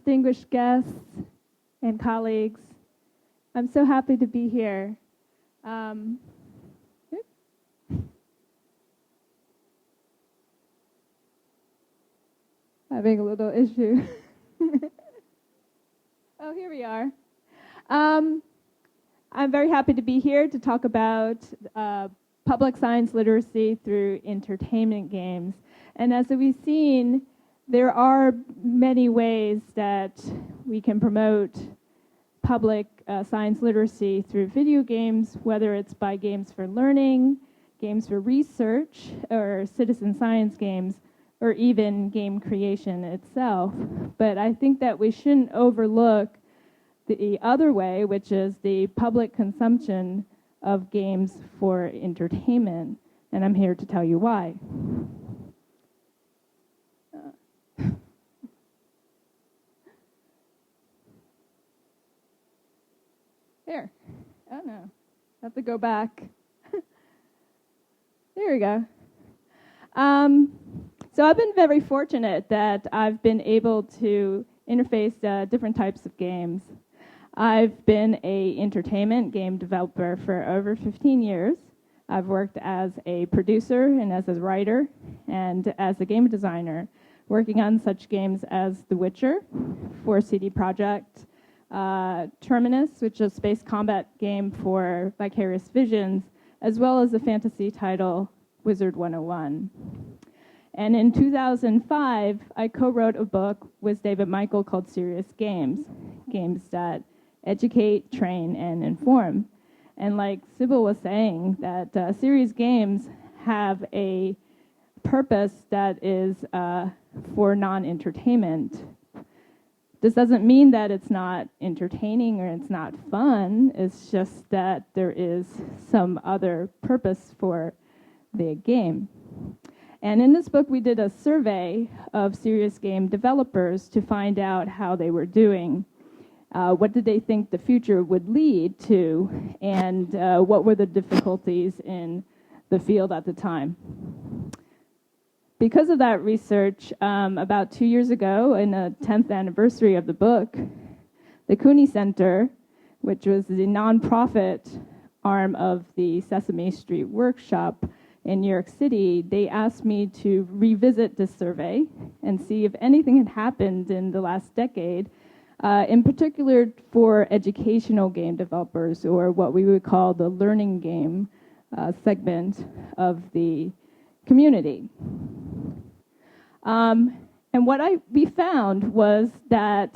distinguished guests and colleagues. I'm so happy to be here. Having a little issue. Oh, here we are. I'm very happy to be here to talk about public science literacy through entertainment games. And as we've seen, there are many ways that we can promote public science literacy through video games, whether it's by games for learning, games for research, or citizen science games, or even game creation itself. But I think that we shouldn't overlook the other way, which is the public consumption of games for entertainment. And I'm here to tell you why. Here. Oh, no. I have to go back. There we go. So I've been very fortunate that I've been able to interface different types of games. I've been an entertainment game developer for over 15 years. I've worked as a producer and as a writer and as a game designer, working on such games as The Witcher for CD Projekt, Terminus, which is a space combat game for Vicarious Visions, as well as the fantasy title Wizard 101. And in 2005, I co-wrote a book with David Michael called Serious Games, games that educate, train, and inform. And like Sybil was saying, that serious games have a purpose that is for non-entertainment. This doesn't mean that it's not entertaining or it's not fun. It's just that there is some other purpose for the game. And in this book, we did a survey of serious game developers to find out how they were doing. What did they think the future would lead to, and what were the difficulties in the field at the time? Because of that research, about 2 years ago, in the 10th anniversary of the book, the Cooney Center, which was the nonprofit arm of the Sesame Street Workshop in New York City, they asked me to revisit this survey and see if anything had happened in the last decade, in particular for educational game developers, or what we would call the learning game segment of the community. And what we found was that,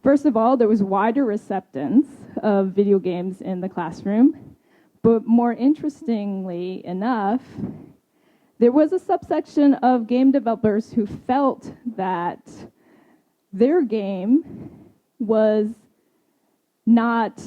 first of all, there was wider acceptance of video games in the classroom. But more interestingly enough, there was a subsection of game developers who felt that their game was not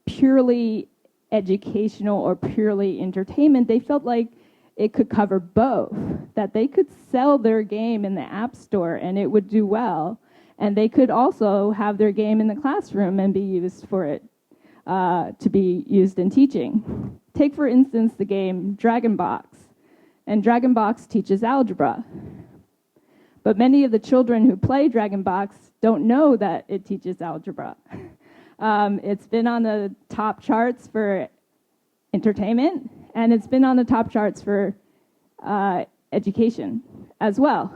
purely educational or purely entertainment. They felt like it could cover both, that they could sell their game in the App Store and it would do well, and they could also have their game in the classroom and be used for it, to be used in teaching. Take, for instance, the game Dragon Box. And Dragon Box teaches algebra. But many of the children who play Dragon Box don't know that it teaches algebra. It's been on the top charts for entertainment, and it's been on the top charts for education as well.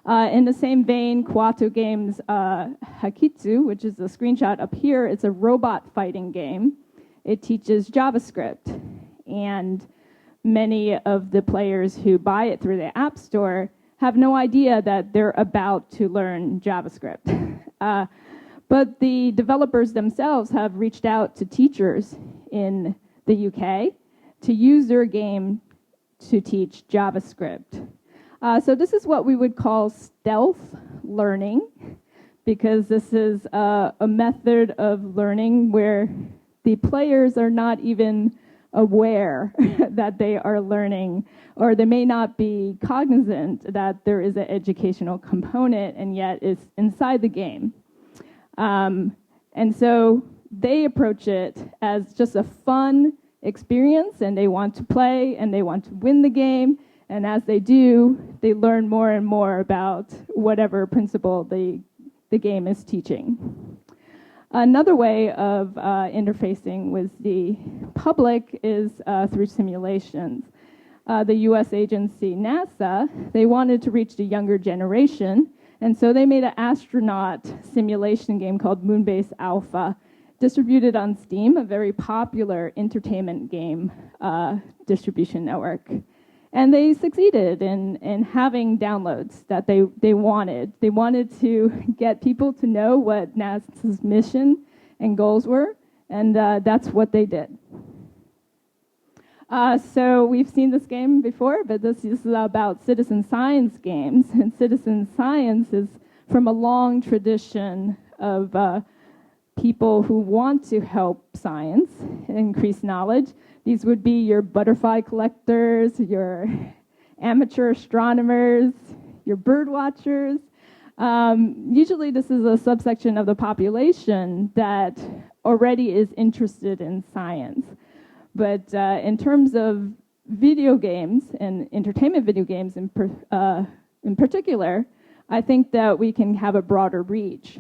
In the same vein, Kawato Games' Hakitsu, which is a screenshot up here, it's a robot fighting game. It teaches JavaScript, and many of the players who buy it through the App Store have no idea that they're about to learn JavaScript. But the developers themselves have reached out to teachers in the UK to use their game to teach JavaScript. So this is what we would call stealth learning, because this is a method of learning where the players are not even aware that they are learning, or they may not be cognizant that there is an educational component, and yet it's inside the game. And so they approach it as just a fun experience, and they want to play, and they want to win the game, And as they do, they learn more and more about whatever principle the game is teaching. Another way of interfacing with the public is through simulations. The US agency NASA, they wanted to reach the younger generation, and so they made an astronaut simulation game called Moonbase Alpha, distributed on Steam, a very popular entertainment game distribution network. And they succeeded in having downloads that they wanted. They wanted to get people to know what NASA's mission and goals were, and that's what they did. So we've seen this game before, but this is about citizen science games. And citizen science is from a long tradition of people who want to help science increase knowledge. These would be your butterfly collectors, your amateur astronomers, your bird watchers. Usually this is a subsection of the population that already is interested in science. But in terms of video games and entertainment video games in particular, I think that we can have a broader reach.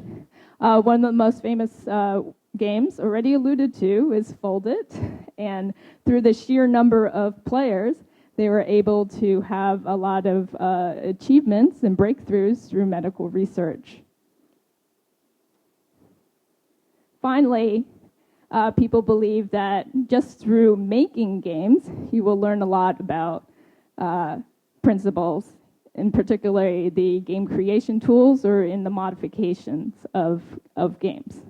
One of the most famous games already alluded to is Foldit, and through the sheer number of players, they were able to have a lot of achievements and breakthroughs through medical research. Finally, people believe that just through making games, you will learn a lot about principles, in particular the game creation tools or in the modifications of games.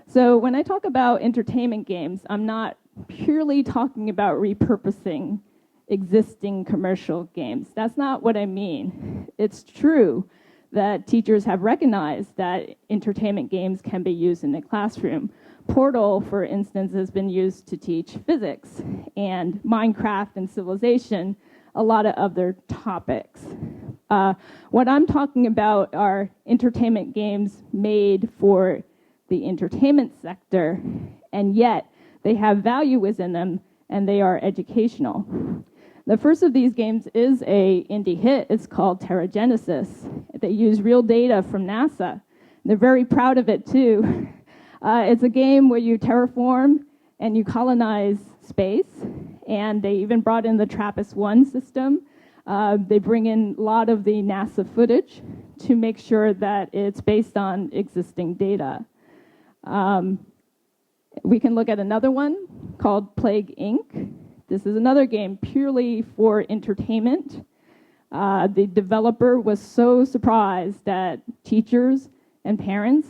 So when I talk about entertainment games, I'm not purely talking about repurposing existing commercial games. That's not what I mean. It's true that teachers have recognized that entertainment games can be used in the classroom. Portal, for instance, has been used to teach physics, and Minecraft and Civilization, a lot of other topics. What I'm talking about are entertainment games made for the entertainment sector, and yet they have value within them, and they are educational. The first of these games is a indie hit. It's called Terragenesis. They use real data from NASA. They're very proud of it, too. It's a game where you terraform and you colonize space, and they even brought in the TRAPPIST-1 system. They bring in a lot of the NASA footage to make sure that it's based on existing data. We can look at another one called Plague Inc. This is another game purely for entertainment. The developer was so surprised that teachers and parents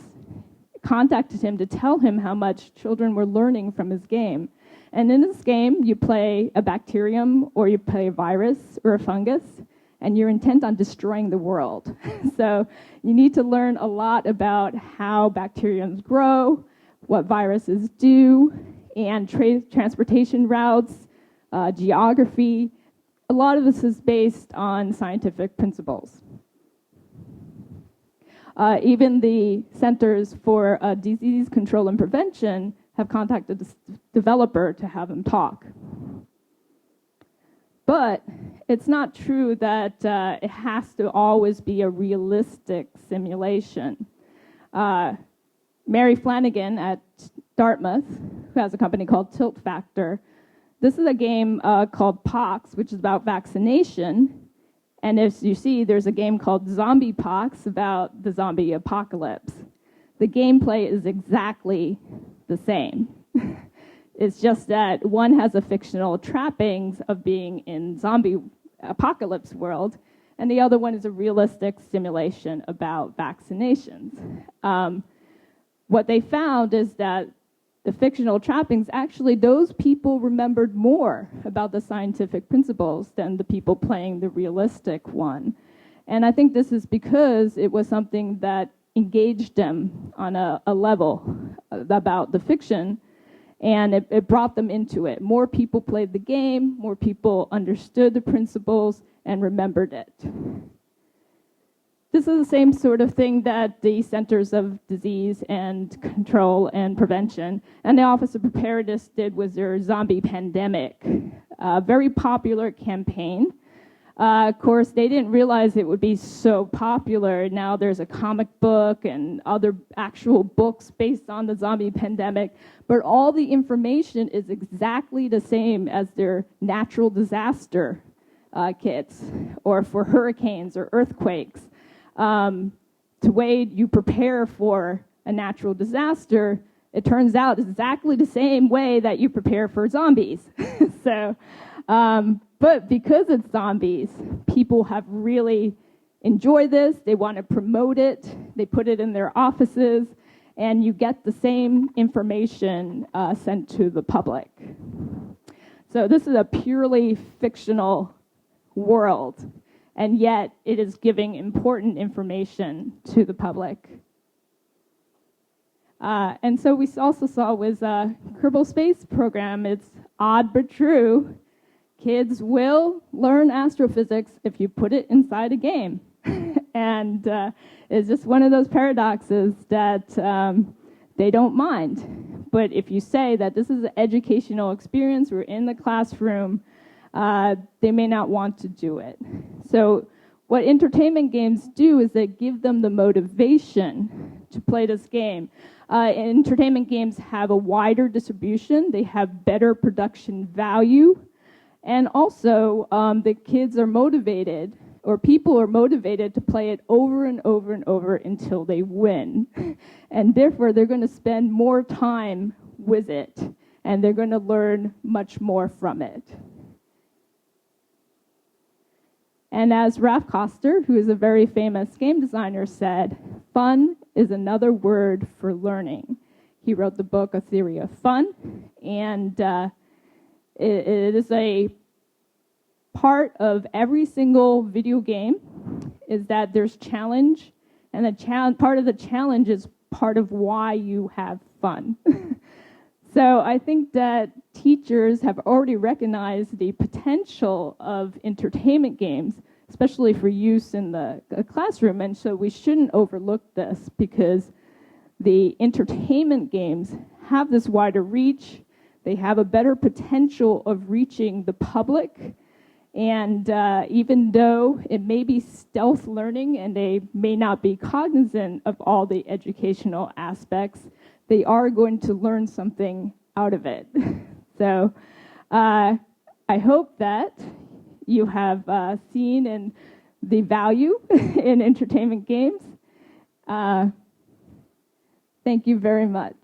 contacted him to tell him how much children were learning from his game. And in this game, you play a bacterium, or you play a virus or a fungus, and you're intent on destroying the world. So you need to learn a lot about how bacteriums grow, what viruses do, and transportation routes, geography. A lot of this is based on scientific principles. Even the Centers for Disease Control and Prevention have contacted the developer to have him talk. But it's not true that it has to always be a realistic simulation. Mary Flanagan at Dartmouth, who has a company called Tilt Factor, this is a game called Pox, which is about vaccination. And as you see, there's a game called Zombie Pox about the zombie apocalypse. The gameplay is exactly the same. It's just that one has a fictional trappings of being in zombie apocalypse world, and the other one is a realistic simulation about vaccinations. What they found is that the fictional trappings, actually those people remembered more about the scientific principles than the people playing the realistic one. And I think this is because it was something that engaged them on a level about the fiction, and it brought them into it. More people played the game, more people understood the principles and remembered it. This is the same sort of thing that the Centers of Disease and Control and Prevention and the Office of Preparedness did with their zombie pandemic. A very popular campaign. Of course, they didn't realize it would be so popular. Now there's a comic book and other actual books based on the zombie pandemic, but all the information is exactly the same as their natural disaster kits, or for hurricanes or earthquakes. The way you prepare for a natural disaster, it turns out exactly the same way that you prepare for zombies. So, but because it's zombies, people have really enjoyed this. They want to promote it. They put it in their offices, and you get the same information sent to the public. So this is a purely fictional world, and yet it is giving important information to the public. And so we also saw with Kerbal Space Program, it's odd but true. Kids will learn astrophysics if you put it inside a game. And it's just one of those paradoxes that they don't mind. But if you say that this is an educational experience, we're in the classroom, they may not want to do it. So what entertainment games do is they give them the motivation to play this game. Entertainment games have a wider distribution. They have better production value. And also, the kids are motivated, or people are motivated to play it over and over and over until they win. And therefore, they're going to spend more time with it, and they're going to learn much more from it. And as Ralph Koster, who is a very famous game designer, said, fun is another word for learning. He wrote the book, A Theory of Fun, and it is a part of every single video game is that there's challenge, and part of the challenge is part of why you have fun. So I think that teachers have already recognized the potential of entertainment games, especially for use in the classroom, and so we shouldn't overlook this because the entertainment games have this wider reach. They have a better potential of reaching the public, and even though it may be stealth learning and they may not be cognizant of all the educational aspects, they are going to learn something out of it. So I hope that you have seen in the value in entertainment games. Thank you very much.